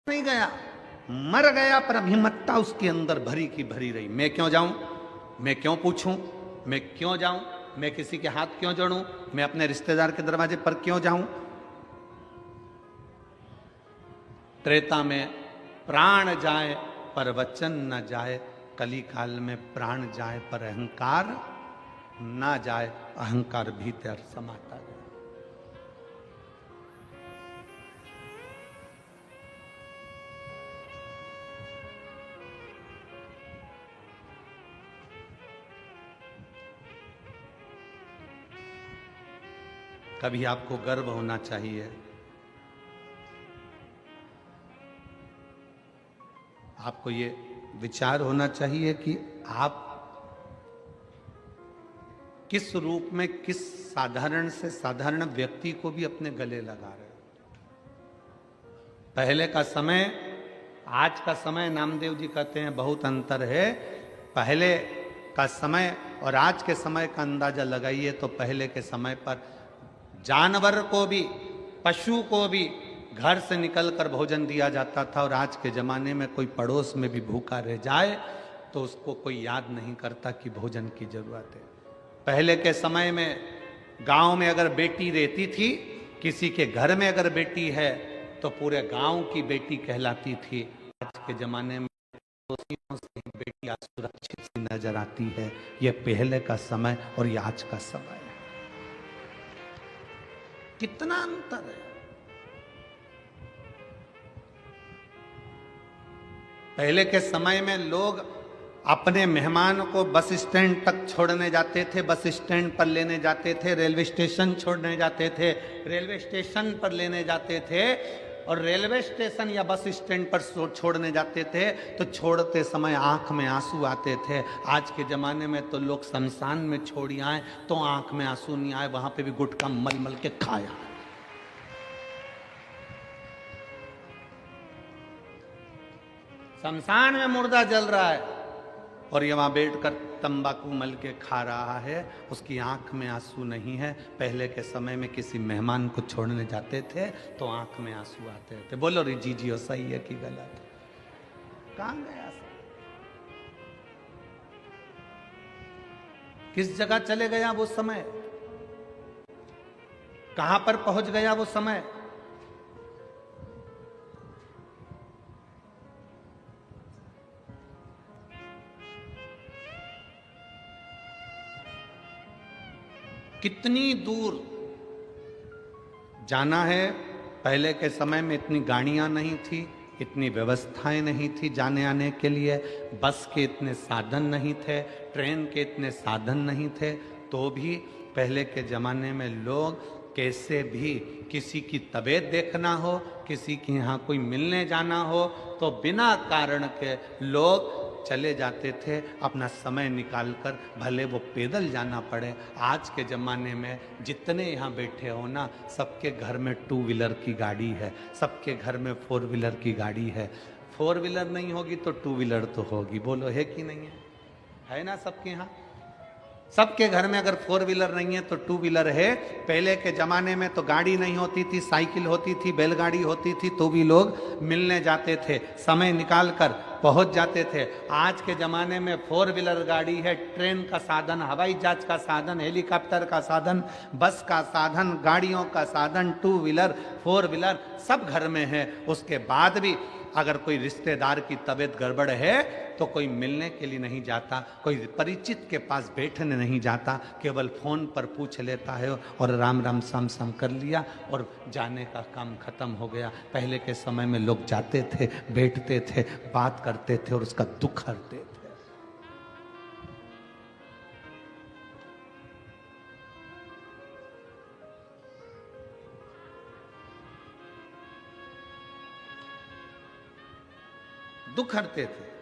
नहीं गया, मर गया, पर अभिमत्ता उसके अंदर भरी की भरी रही। मैं क्यों जाऊं, मैं क्यों पूछूं, मैं क्यों जाऊं, मैं किसी के हाथ क्यों जोड़ूं, मैं अपने रिश्तेदार के दरवाजे पर क्यों जाऊं। त्रेता में प्राण जाए पर वचन न जाए, कली काल में प्राण जाए पर अहंकार ना जाए, अहंकार भीतर समाता गया। कभी आपको गर्व होना चाहिए, आपको ये विचार होना चाहिए कि आप किस रूप में किस साधारण से साधारण व्यक्ति को भी अपने गले लगा रहे हो। पहले का समय आज का समय, नामदेव जी कहते हैं बहुत अंतर है। पहले का समय और आज के समय का अंदाजा लगाइए तो पहले के समय पर जानवर को भी, पशु को भी घर से निकलकर भोजन दिया जाता था, और आज के जमाने में कोई पड़ोस में भी भूखा रह जाए तो उसको कोई याद नहीं करता कि भोजन की जरूरत है। पहले के समय में गांव में अगर बेटी रहती थी, किसी के घर में अगर बेटी है तो पूरे गांव की बेटी कहलाती थी। आज के जमाने में से बेटी असुरक्षित सी नजर आती है। यह पहले का समय और यह आज का समय है। कितना अंतर है। पहले के समय में लोग अपने मेहमान को बस स्टैंड तक छोड़ने जाते थे, बस स्टैंड पर लेने जाते थे, रेलवे स्टेशन छोड़ने जाते थे, रेलवे स्टेशन पर लेने जाते थे, और रेलवे स्टेशन या बस स्टैंड पर छोड़ने जाते थे तो छोड़ते समय आंख में आंसू आते थे। आज के ज़माने में तो लोग शमशान में छोड़ी आए तो आंख में आंसू नहीं आए, वहां पे भी गुटखा मल मल के खाया। शमशान में मुर्दा जल रहा है और ये वहां बैठकर तंबाकू मल के खा रहा है, उसकी आंख में आंसू नहीं है। पहले के समय में किसी मेहमान को छोड़ने जाते थे तो आंख में आंसू आते थे। बोलो रे जीजियो, सही है कि गलत? कहां गया, किस जगह चले गया वो समय, कहां पर पहुंच गया वो समय? कितनी दूर जाना है। पहले के समय में इतनी गाड़ियां नहीं थी, इतनी व्यवस्थाएं नहीं थी जाने आने के लिए, बस के इतने साधन नहीं थे, ट्रेन के इतने साधन नहीं थे, तो भी पहले के ज़माने में लोग कैसे भी किसी की तबीयत देखना हो, किसी के यहाँ कोई मिलने जाना हो तो बिना कारण के लोग चले जाते थे, अपना समय निकालकर, भले वो पैदल जाना पड़े। आज के ज़माने में जितने यहाँ बैठे हो ना, सबके घर में टू व्हीलर की गाड़ी है, सबके घर में फोर व्हीलर की गाड़ी है। फोर व्हीलर नहीं होगी तो टू व्हीलर तो होगी, बोलो है कि नहीं है ना? सबके यहाँ, सबके घर में अगर फोर व्हीलर नहीं है तो टू व्हीलर है। पहले के ज़माने में तो गाड़ी नहीं होती थी, साइकिल होती थी, बैलगाड़ी होती थी, तो भी लोग मिलने जाते थे, समय निकाल कर पहुंच जाते थे। आज के ज़माने में फोर व्हीलर गाड़ी है, ट्रेन का साधन, हवाई जहाज का साधन, हेलीकॉप्टर का साधन, बस का साधन, गाड़ियों का साधन, टू व्हीलर, फोर व्हीलर सब घर में है। उसके बाद भी अगर कोई रिश्तेदार की तबीयत गड़बड़ है तो कोई मिलने के लिए नहीं जाता, कोई परिचित के पास बैठने नहीं जाता, केवल फोन पर पूछ लेता है और राम राम साम साम कर लिया और जाने का काम खत्म हो गया। पहले के समय में लोग जाते थे, बैठते थे, बात करते थे और उसका दुख हरते थे। दुख हरते थे।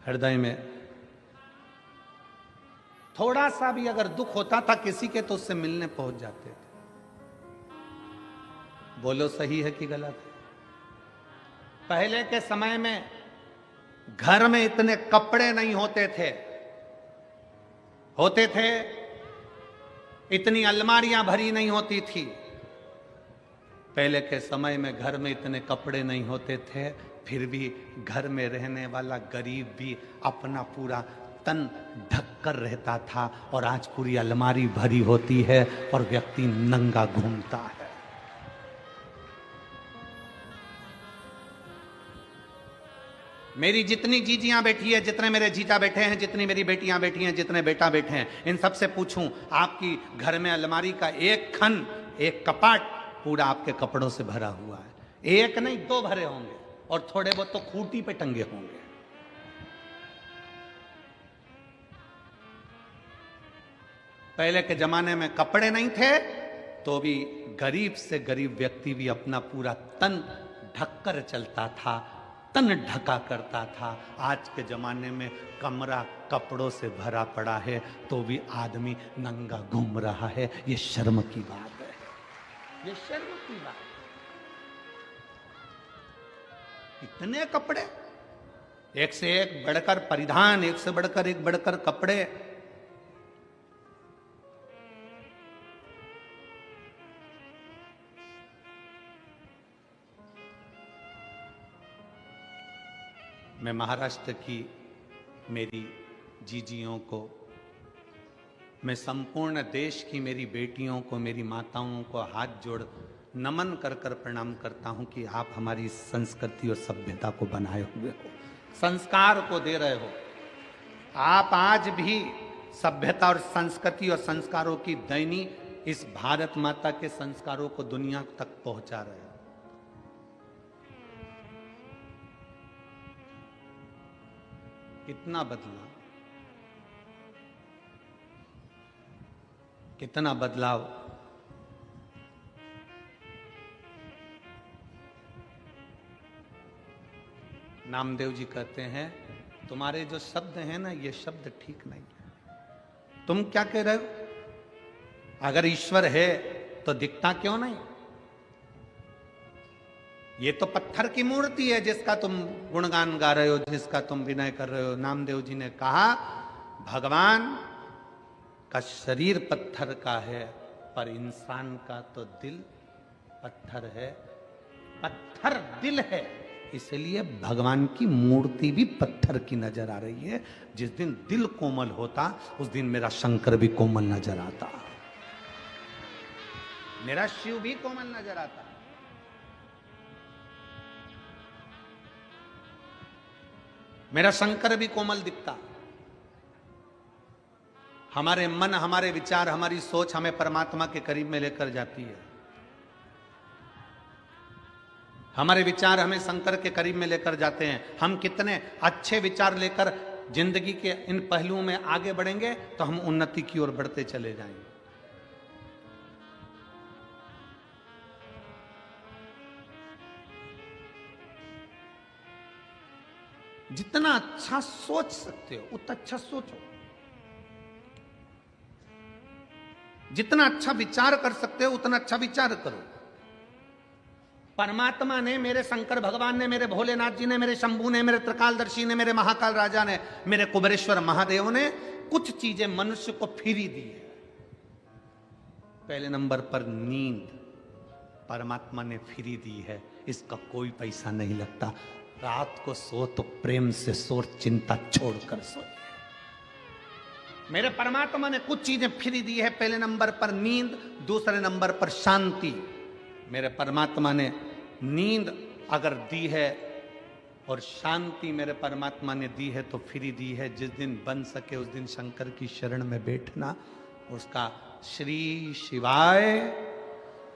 हृदय में थोड़ा सा भी अगर दुख होता था किसी के तो उससे मिलने पहुंच जाते थे। बोलो सही है कि गलत है? पहले के समय में घर में इतने कपड़े नहीं होते थे, होते थे इतनी अलमारियां भरी नहीं होती थी, पहले के समय में घर में इतने कपड़े नहीं होते थे, फिर भी घर में रहने वाला गरीब भी अपना पूरा तन ढककर रहता था, और आज पूरी अलमारी भरी होती है और व्यक्ति नंगा घूमता है। मेरी जितनी जीजियां बैठी है, जितने मेरे जीजा बैठे हैं, जितनी मेरी बेटियां बैठी हैं, जितने बेटा बैठे हैं, इन सबसे पूछूं, आपकी घर में अलमारी का एक खन, एक कपाट पूरा आपके कपड़ों से भरा हुआ है? एक नहीं, दो भरे होंगे, और थोड़े बहुत तो खूंटी पे टंगे होंगे। पहले के जमाने में कपड़े नहीं थे, तो भी गरीब से गरीब व्यक्ति भी अपना पूरा तन ढककर चलता था, तन ढका करता था। आज के जमाने में कमरा कपड़ों से भरा पड़ा है, तो भी आदमी नंगा घूम रहा है। ये शर्म की बात है, ये शर्म की बात। इतने कपड़े, एक से एक बढ़कर परिधान, एक से बढ़कर एक बढ़कर कपड़े। मैं महाराष्ट्र की मेरी जीजियों को, मैं संपूर्ण देश की मेरी बेटियों को, मेरी माताओं को हाथ जोड़ नमन कर कर प्रणाम करता हूं कि आप हमारी संस्कृति और सभ्यता को बनाए हुए हो, संस्कार को दे रहे हो। आप आज भी सभ्यता और संस्कृति और संस्कारों की दैनी इस भारत माता के संस्कारों को दुनिया तक पहुंचा रहे हो। कितना बदलाव, कितना बदलाव। नामदेव जी कहते हैं, तुम्हारे जो शब्द हैं ना, ये शब्द ठीक नहीं है। तुम क्या कह रहे हो? अगर ईश्वर है तो दिखता क्यों नहीं? ये तो पत्थर की मूर्ति है जिसका तुम गुणगान गा रहे हो, जिसका तुम विनय कर रहे हो। नामदेव जी ने कहा, भगवान का शरीर पत्थर का है, पर इंसान का तो दिल पत्थर है। पत्थर दिल है, इसलिए भगवान की मूर्ति भी पत्थर की नजर आ रही है। जिस दिन दिल कोमल होता, उस दिन मेरा शंकर भी कोमल नजर आता, मेरा शिव भी कोमल नजर आता। मेरा शंकर भी कोमल दिखता। हमारे मन, हमारे विचार, हमारी सोच हमें परमात्मा के करीब में लेकर जाती है। हमारे विचार हमें शंकर के करीब में लेकर जाते हैं। हम कितने अच्छे विचार लेकर जिंदगी के इन पहलुओं में आगे बढ़ेंगे, तो हम उन्नति की ओर बढ़ते चले जाएंगे। जितना अच्छा सोच सकते हो उतना अच्छा सोचो, जितना अच्छा विचार कर सकते हो उतना अच्छा विचार करो। परमात्मा ने, मेरे शंकर भगवान ने, मेरे भोलेनाथ जी ने, मेरे शंभू ने, मेरे त्रिकालदर्शी ने, मेरे महाकाल राजा ने, मेरे कुबेरेश्वर महादेव ने कुछ चीजें मनुष्य को फ्री दी है। पहले नंबर पर नींद परमात्मा ने फ्री दी है, इसका कोई पैसा नहीं लगता। रात को सो तो प्रेम से सो, चिंता छोड़कर सो। मेरे परमात्मा ने कुछ चीजें फ्री दी है। पहले नंबर पर नींद, दूसरे नंबर पर शांति। मेरे परमात्मा ने नींद अगर दी है और शांति मेरे परमात्मा ने दी है तो फ्री दी है। जिस दिन बन सके उस दिन शंकर की शरण में बैठना, उसका श्री शिवाय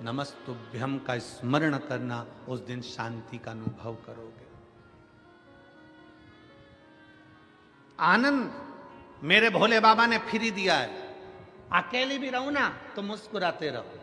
नमस्तुभ्यम का स्मरण करना, उस दिन शांति का अनुभव करोगे। आनंद मेरे भोले बाबा ने फ्री दिया है। अकेले भी रहो ना तो मुस्कुराते रहो।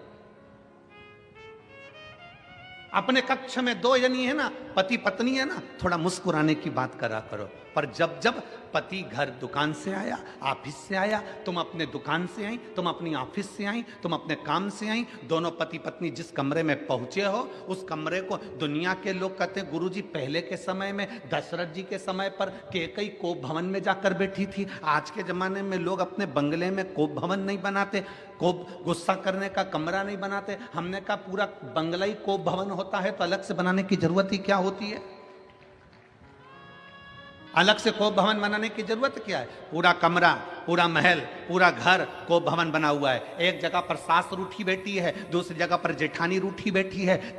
अपने कक्ष में दो जनी है ना, पति पत्नी है ना, थोड़ा मुस्कुराने की बात करा करो। पर जब जब पति घर दुकान से आया, ऑफिस से आया, तुम अपने दुकान से आई, तुम अपनी ऑफिस से आई, तुम अपने काम से आई, दोनों पति पत्नी जिस कमरे में पहुंचे हो उस कमरे को दुनिया के लोग कहते हैं गुरुजी पहले के समय में दशरथ जी के समय पर कैकई कोप भवन में जाकर बैठी थी। आज के जमाने में लोग अपने बंगले में कोप भवन नहीं बनाते, कोप गुस्सा करने का कमरा नहीं बनाते। हमने कहा पूरा बंगला ही कोप भवन होता है तो अलग से बनाने की जरूरत ही क्या होती है? अलग से कोप भवन बनाने की जरूरत क्या है? पूरा कमरा, पूरा महल, पूरा घर कोप भवन बना हुआ है। एक जगह पर सास रूठी बैठी है, दूसरी जगह पर जेठानी रूठी बैठी है,